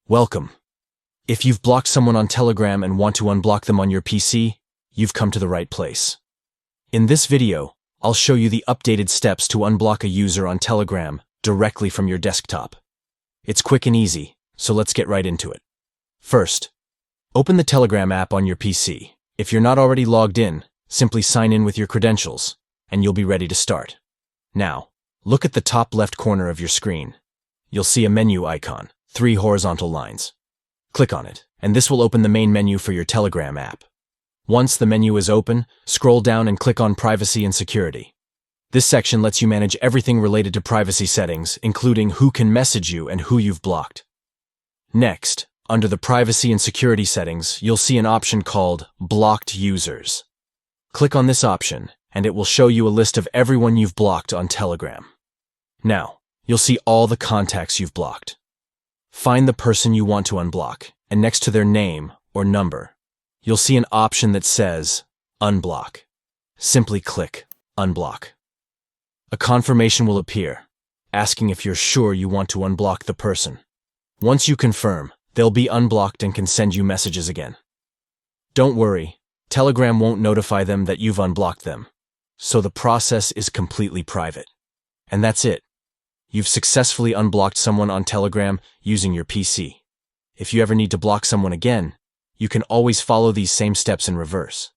Welcome. If you've blocked someone on Telegram and want to unblock them on your PC, you've come to the right place. In this video, I'll show you the updated steps to unblock a user on Telegram directly from your desktop. It's quick and easy, so let's get right into it. First, open the Telegram app on your PC. If you're not already logged in, simply sign in with your credentials, and you'll be ready to start. Now, look at the top left corner of your screen. You'll see a menu icon, 3 horizontal lines. Click on it, and this will open the main menu for your Telegram app. Once the menu is open, scroll down and click on Privacy and Security. This section lets you manage everything related to privacy settings, including who can message you and who you've blocked. Next, under the Privacy and Security settings, you'll see an option called Blocked Users. Click on this option, and it will show you a list of everyone you've blocked on Telegram. Now, you'll see all the contacts you've blocked. Find the person you want to unblock, and next to their name or number, you'll see an option that says Unblock. Simply click Unblock. A confirmation will appear, asking if you're sure you want to unblock the person. Once you confirm, they'll be unblocked and can send you messages again. Don't worry, Telegram won't notify them that you've unblocked them, so the process is completely private. And that's it. You've successfully unblocked someone on Telegram using your PC. If you ever need to block someone again, you can always follow these same steps in reverse.